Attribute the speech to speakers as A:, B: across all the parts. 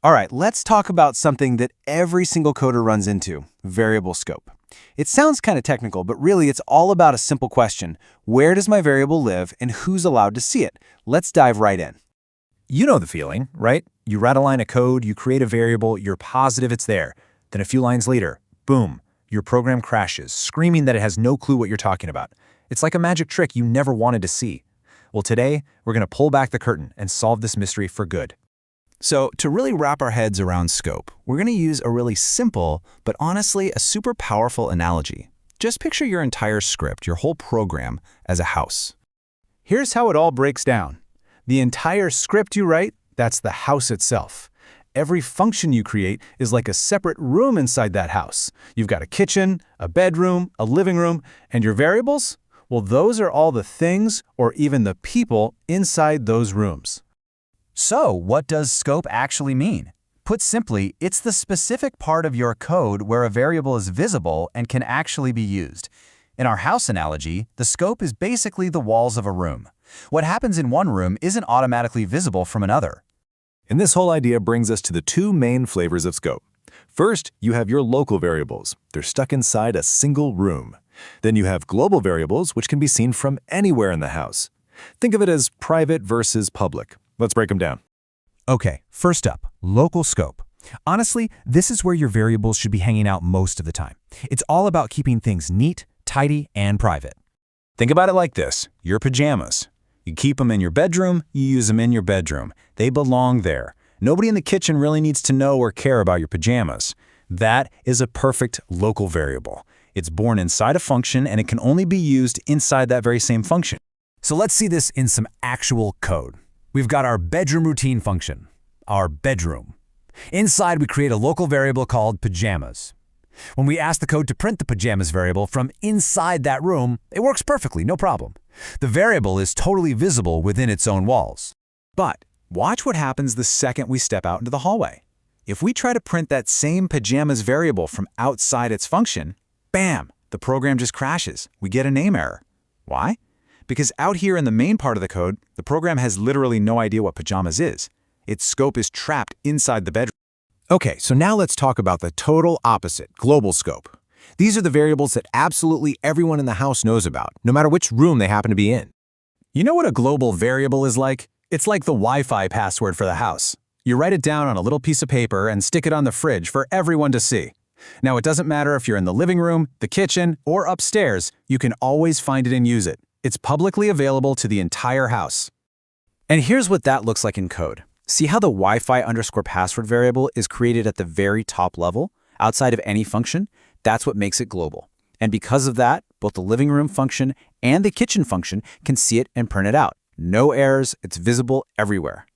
A: All right, let's talk about something that every single coder runs into, variable scope. It sounds kind of technical, but really it's all about a simple question. Where does my variable live and who's allowed to see it? Let's dive right in.
B: You know the feeling, right? You write a line of code, you create a variable, you're positive it's there. Then a few lines later, boom, your program crashes, screaming that it has no clue what you're talking about. It's like a magic trick you never wanted to see. Well, today, we're going to pull back the curtain and solve this mystery for good.
C: So to really wrap our heads around scope, we're going to use a really simple, but honestly a super powerful analogy. Just picture your entire script, your whole program, as a house.
A: Here's how it all breaks down. The entire script you write, that's the house itself. Every function you create is like a separate room inside that house. You've got a kitchen, a bedroom, a living room, and your variables? Well, those are all the things or even the people inside those rooms.
B: So, what does scope actually mean? Put simply, it's the specific part of your code where a variable is visible and can actually be used. In our house analogy, the scope is basically the walls of a room. What happens in one room isn't automatically visible from another.
D: And this whole idea brings us to the two main flavors of scope. First, you have your local variables. They're stuck inside a single room. Then you have global variables, which can be seen from anywhere in the house. Think of it as private versus public. Let's break them down.
B: Okay, first up, local scope. Honestly, this is where your variables should be hanging out most of the time. It's all about keeping things neat, tidy, and private.
C: Think about it like this, your pajamas. You keep them in your bedroom, you use them in your bedroom. They belong there. Nobody in the kitchen really needs to know or care about your pajamas. That is a perfect local variable. It's born inside a function and it can only be used inside that very same function.
B: So let's see this in some actual code. We've got our bedroom routine function, our bedroom. Inside, we create a local variable called pajamas. When we ask the code to print the pajamas variable from inside that room, it works perfectly, no problem. The variable is totally visible within its own walls.
C: But watch what happens the second we step out into the hallway. If we try to print that same pajamas variable from outside its function, bam, the program just crashes. We get a name error. Why? Because out here in the main part of the code, the program has literally no idea what pajamas is. Its scope is trapped inside the bedroom.
A: Okay, so now let's talk about the total opposite, global scope. These are the variables that absolutely everyone in the house knows about, no matter which room they happen to be in.
C: You know what a global variable is like? It's like the Wi-Fi password for the house. You write it down on a little piece of paper and stick it on the fridge for everyone to see. Now, it doesn't matter if you're in the living room, the kitchen, or upstairs, you can always find it and use it. It's publicly available to the entire house.
A: And here's what that looks like in code. See how the Wi-Fi_password variable is created at the very top level, outside of any function? That's what makes it global. And because of that, both the living room function and the kitchen function can see it and print it out. No errors, it's visible everywhere.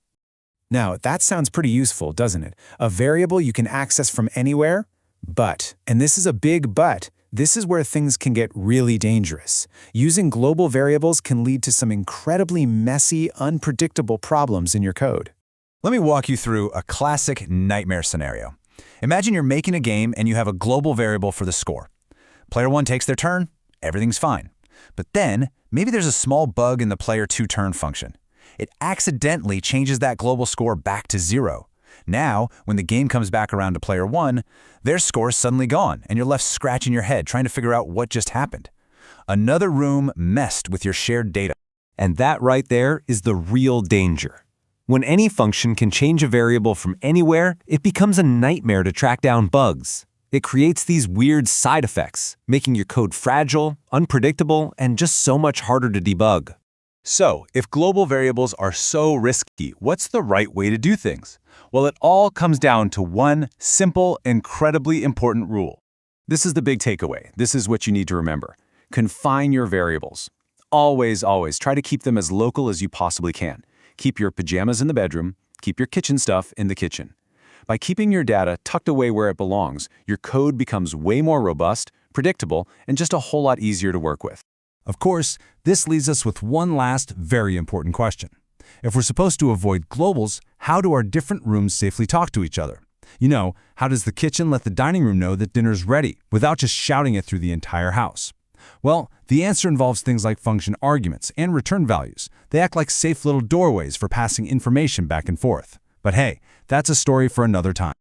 C: Now, that sounds pretty useful, doesn't it? A variable you can access from anywhere? But, and this is a big but, this is where things can get really dangerous. Using global variables can lead to some incredibly messy, unpredictable problems in your code. Let me walk you through a classic nightmare scenario. Imagine you're making a game and you have a global variable for the score. Player 1 takes their turn, everything's fine. But then, maybe there's a small bug in the player 2 turn function. It accidentally changes that global score back to 0. Now, when the game comes back around to player 1, their score is suddenly gone, and you're left scratching your head trying to figure out what just happened. Another room messed with your shared data.
D: And that right there is the real danger. When any function can change a variable from anywhere, it becomes a nightmare to track down bugs. It creates these weird side effects, making your code fragile, unpredictable, and just so much harder to debug.
C: So, if global variables are so risky, what's the right way to do things? Well, it all comes down to one simple, incredibly important rule. This is the big takeaway. This is what you need to remember. Confine your variables. Always, always try to keep them as local as you possibly can. Keep your pajamas in the bedroom. Keep your kitchen stuff in the kitchen. By keeping your data tucked away where it belongs, your code becomes way more robust, predictable, and just a whole lot easier to work with.
B: Of course, this leaves us with one last very important question. If we're supposed to avoid globals, how do our different rooms safely talk to each other? You know, how does the kitchen let the dining room know that dinner's ready without just shouting it through the entire house? Well, the answer involves things like function arguments and return values. They act like safe little doorways for passing information back and forth. But hey,
A: That's a story for another time.